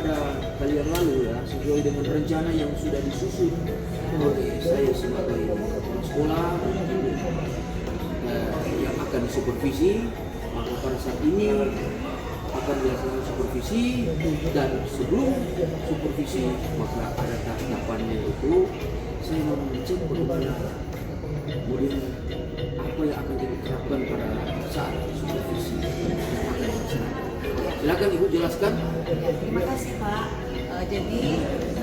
pada kali yang lalu ya, sesuai dengan rencana yang sudah disusun oleh saya sebagai kepala sekolah yang akan supervisi. Maka pada saat ini akan dilaksanakan supervisi, dan sebelum supervisi maka ada tahapannya, itu saya mau mengecek bagaimana kemudian apa yang akan diterapkan pada saat supervisi yang akan dilaksanakan. Silakan Ibu jelaskan. Terima kasih Pak. Jadi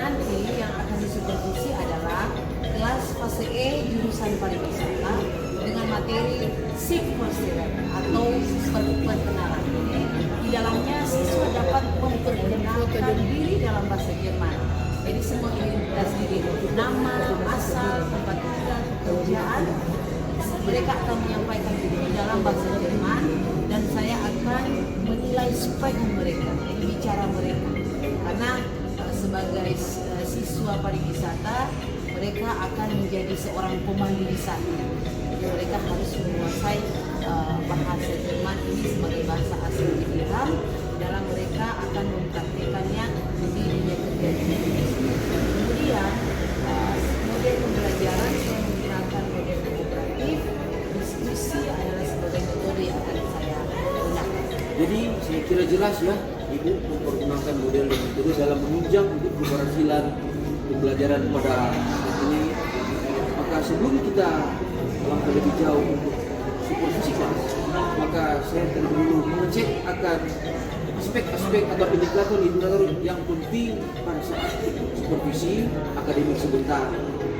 nanti yang akan disupervisi adalah kelas fase E jurusan pariwisata dengan materi SIP atau perkenalan. Di dalamnya siswa dapat memperkenalkan diri dalam bahasa Jerman. Jadi semua identitas diri, nama, asal, tempat tinggal, pekerjaan, mereka akan menyampaikan diri dalam bahasa Jerman, dan saya akan menilai spek mereka, bicara mereka. Karena sebagai siswa pariwisata, mereka akan menjadi seorang pemandu wisata. Mereka harus menguasai bahasa Jerman ini sebagai bahasa asli daerah. Dalam mereka akan mempraktikannya di dunia kerja. Kemudian model pembelajaran saya menggunakan model kooperatif. Diskusi adalah sebagai metode yang akan saya gunakan. Jadi saya kira jelas ya, Ibu mempergunakan model dan metode dalam menunjang untuk keberhasilan pembelajaran pada saat ini. Maka sebelum kita melangkah lebih jauh untuk supervisi kelas, maka saya dulu mengecek akan aspek-aspek atau indikator yang penting pada saat supervisi akademik sebentar,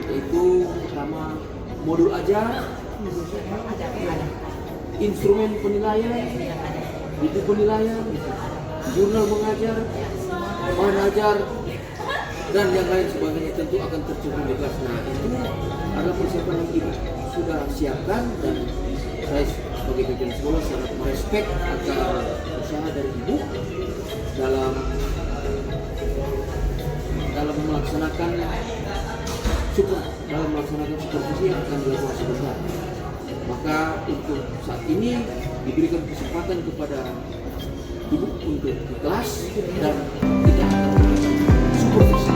yaitu pertama modul ajar, instrumen penilaian, buku penilaian, jurnal mengajar, mengajar, dan yang lain sebagainya tentu akan tercermin di kelas. Nah, itu adalah persiapan yang Ibu sudah siapkan, dan saya sebagai pimpinan sekolah sangat merespek akan usaha dari Ibu dalam melaksanakan supervisi yang akan dilakukan sebentar. Maka untuk saat ini diberikan kesempatan kepada Ibu untuk di kelas, dan kita akan melakukan supervisi.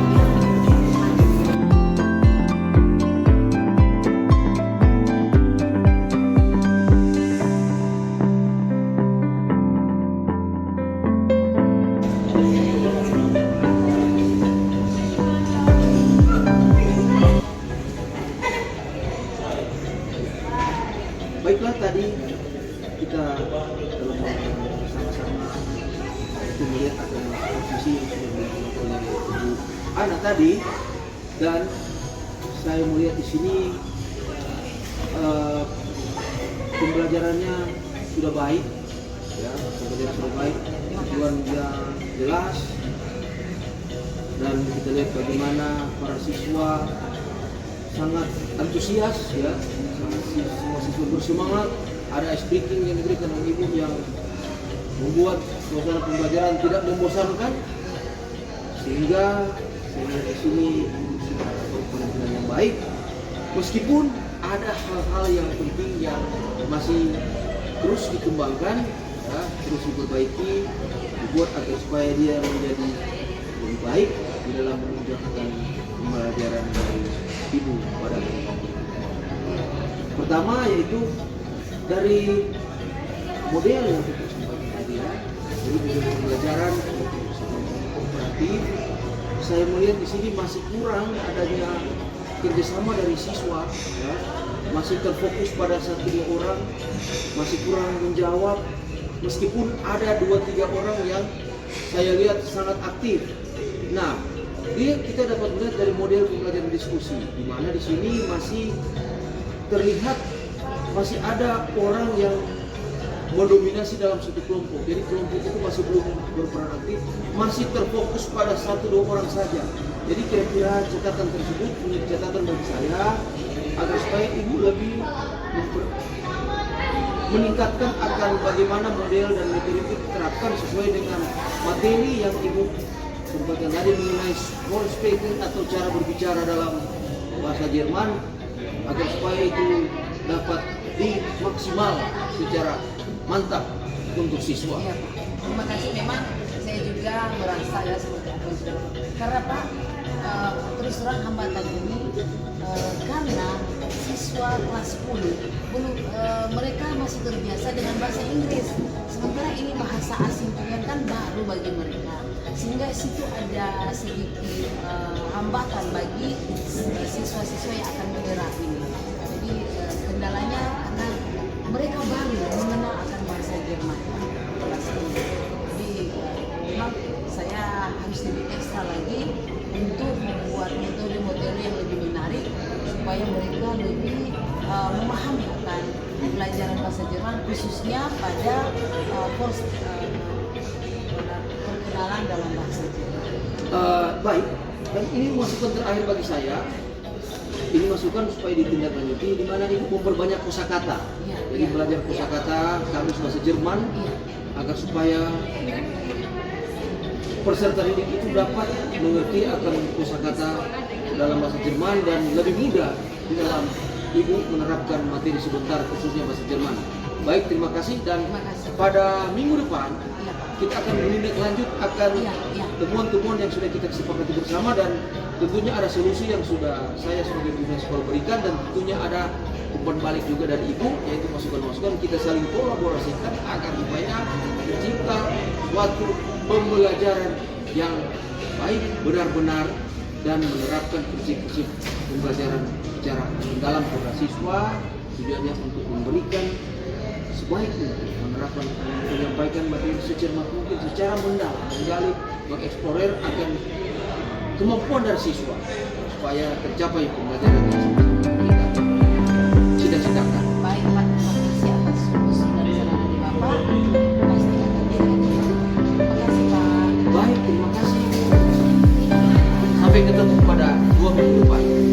Baiklah, tadi kita telah bersama-sama itu melihat ada posisi yang sudah dilakukan oleh Ibu Ana tadi, dan saya melihat di sini pembelajarannya sudah baik, ya, pembelajaran sudah baik, tujuannya jelas, dan kita lihat bagaimana para siswa sangat antusias, ya. Semua siswa bersemangat. Ada ice breaking yang diberikan oleh Ibu yang membuat suasana pembelajaran tidak membosankan, sehingga saya di sini sudah ada penampilan yang baik, meskipun ada hal-hal yang penting yang masih terus dikembangkan, ya, terus diperbaiki, dibuat agar supaya dia menjadi lebih baik di dalam menunjukkan pembelajaran dari Ibu pada hari ini. Pertama yaitu dari model yang kita sampaikan tadi, ya. Jadi model pembelajaran kooperatif, saya melihat di sini masih kurang adanya kerjasama dari siswa, ya. Masih terfokus pada 1-2 orang, masih kurang menjawab, meskipun ada 2-3 orang yang saya lihat sangat aktif. Nah, kita dapat melihat dari model pembelajaran diskusi, di mana di sini masih terlihat masih ada orang yang mendominasi dalam satu kelompok. Jadi kelompok itu masih belum berperan aktif, masih terfokus pada 1-2 orang saja. Jadi kira-kira catatan tersebut menjadi catatan bagi saya agar supaya Ibu lebih meningkatkan akan bagaimana model dan metode itu diterapkan sesuai dengan materi yang Ibu sampaikan tadi mengenai small speaking atau cara berbicara dalam bahasa Jerman, agar supaya itu dapat dimaksimal secara mantap untuk siswa. Iya, Pak. Terima kasih. Memang saya juga juga merasa ya seperti apa yang sudah. Karena Pak, terus terang hambatan ini karena siswa kelas 10 belum mereka masih terbiasa dengan bahasa Inggris, sementara ini bahasa asing kan baru bagi mereka, sehingga situ ada sedikit hambatan bagi siswa-siswa yang akan menyerap ini. Jadi kendalanya karena mereka baru mengenal akan bahasa Jerman. Jadi memang saya harus lebih ekstra lagi untuk membuat metode-metode yang lebih menarik supaya mereka lebih memahami akan pelajaran bahasa Jerman, khususnya pada perkenalan dalam bahasa Jerman. Baik, dan ini masukan terakhir bagi saya. Ini masukan supaya ditindaklanjuti, di mana ini memperbanyak kosakata. Ya, Jadi ya, belajar kosakata, kamus bahasa Jerman, ya. agar supaya peserta didik itu dapat mengerti akan kosakata dalam bahasa Jerman dan lebih mudah di dalam ibu menerapkan materi sebentar khususnya bahasa Jerman. Baik, terima kasih, dan Terima kasih. pada minggu depan Ya, Pak. kita akan menindaklanjut akan Ya. temuan-temuan yang sudah kita sepakati bersama, dan tentunya ada solusi yang sudah saya sebagai pimpinan sekolah berikan, dan tentunya ada umpan balik juga dari ibu, yaitu masukan-masukan. Kita saling kolaborasikan agar supaya tercipta suatu pembelajaran yang baik, benar-benar, dan menerapkan prinsip-prinsip pembelajaran secara mendalam kepada siswa. Tujuannya untuk memberikan sebaik mungkin, menerapkan, menyampaikan materi secermat mungkin, secara mendalam, menggali, mengeksplorasi akan kemampuan dari siswa supaya tercapai pembelajaran yang kita cita-citakan. Baik Pak, terima kasih atas solusi dan saran dari Bapak. Pasti akan dilakukan. Terima kasih Pak. Baik, terima kasih. Sampai ketemu pada 2 minggu depan.